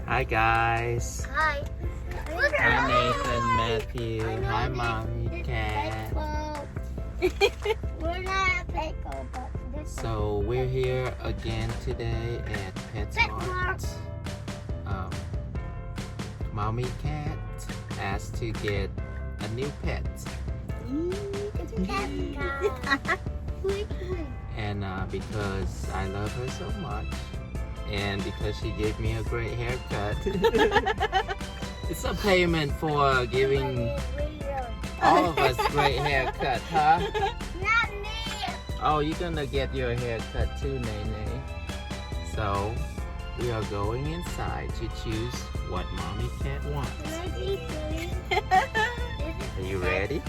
Hi guys. Hi. Hi Nathan, Matthew. Hi Mommy Cat. We're not at Petco, but this So we're here again today at PetSmart. Mommy Cat asked to get a new pet. And because I love her so much, and because she gave me a great haircut, it's a payment for giving all of us great haircut, huh? Not me. Oh, you're gonna get your haircut too, Nene. So we are going inside to choose what Mommy Cat wants. Are you ready?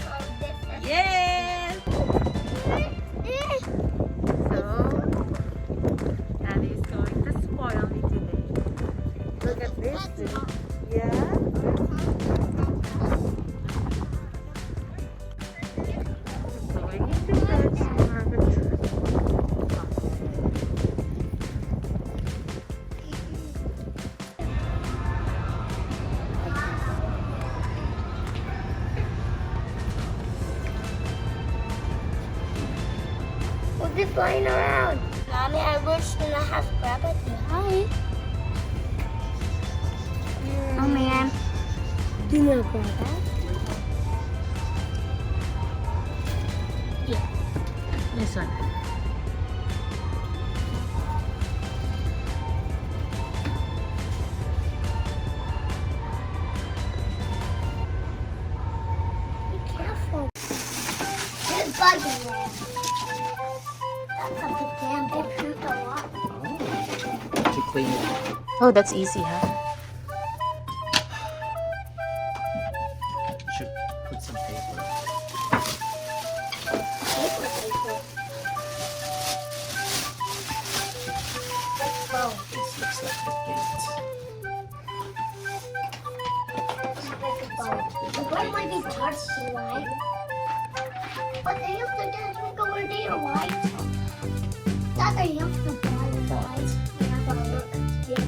Yes! So, Daddy is going to spoil me today. Look at this. Yeah? Going into PetSmart. We'll be flying around. Mommy, I wish that I have rabbit. Hi. Oh man. Do you know rabbit? Yeah. This one. Be careful. There's bugs in there. That's a big damn big fruit a lot. To clean it. Oh, that's easy, huh? Should put some paper. Oh, This looks like the gate. what might be touched tonight? But they have to just go over there, right? That they have to buy the lights. Yeah, but look, yeah.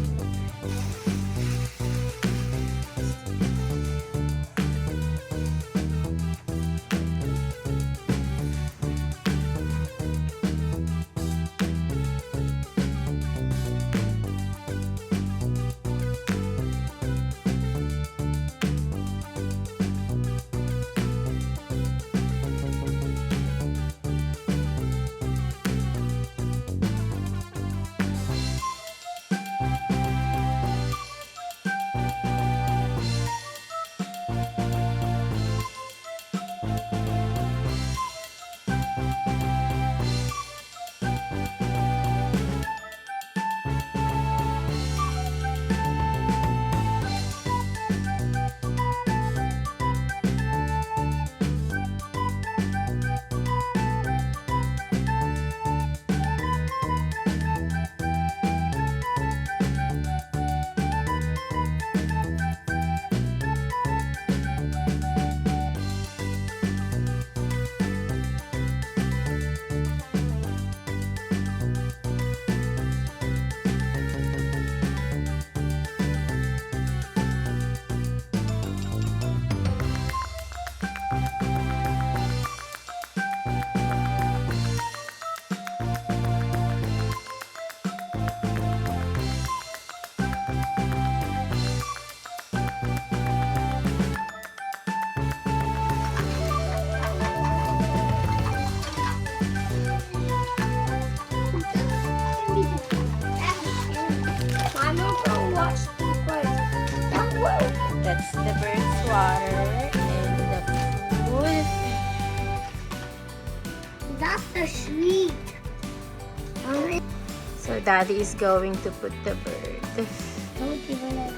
That's the bird's water and the food. That's the sweet. So Daddy is going to put the bird. Don't give it away.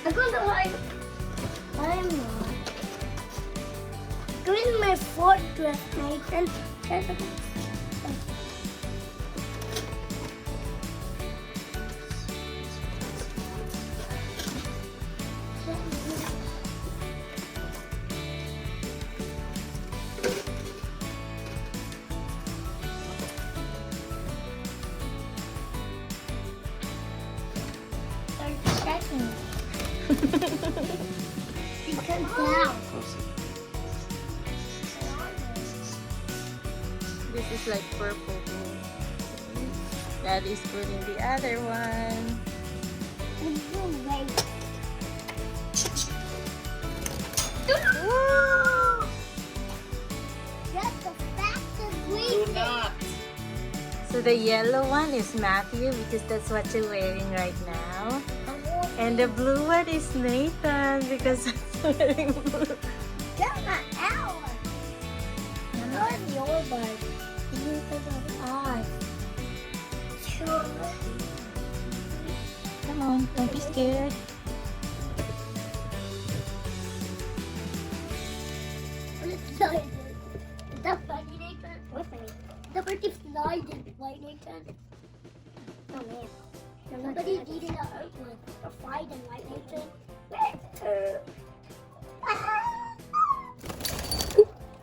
I'm going to hide. I'm not. Give me my foot dress, Nathan. Because down. This is like purple. Daddy's putting the other one. Woo! That's the fastest we Do not. So the yellow one is Matthew because that's what you're wearing right now. And the blue one is Nathan because he's wearing blue. That's not ours. What's your bird? These are ours. Sure. Come on, don't be scared. The funny Nathan. What's funny? The bird keeps sliding, right, Nathan? Oh man. Somebody's eating the earthworm. They're fighting, right, Nathan?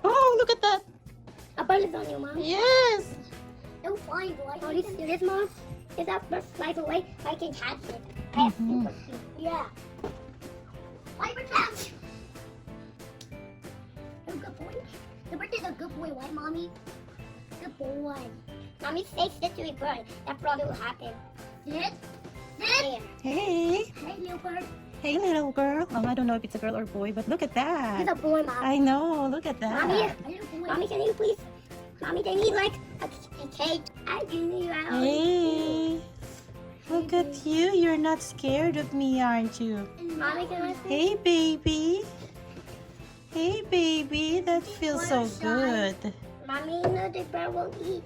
Oh, look at that. A bird is on you, Mom. Yes. Don't fly, boy. Are you serious, Mom? If that bird flies away, I can catch it. I have super speed. Yeah. Fiber catch! You're a good boy. The bird is a good boy, right, Mommy? Good boy. Mommy, say sit to a bird. That probably will happen. Sit. Sit. Hey. Hey, little bird. Hey, little girl. Oh, I don't know if it's a girl or boy, but look at He's that. a boy, Mom. I know. Look at Mommy, that. Mommy, can you please? Mommy, can you like a cake? I can eat out. Hey. Look at you. You're not scared of me, aren't you? Mommy, can I? Hey, baby. Hey, baby. That feels so good. Mommy, no, the bird will eat.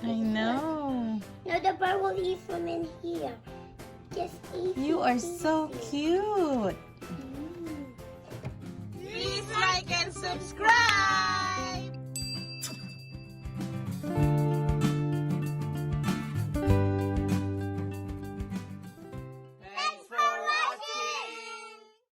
I know. No, the bird will eat from in here. Just eat. You are so cute. Mm. Please like and subscribe.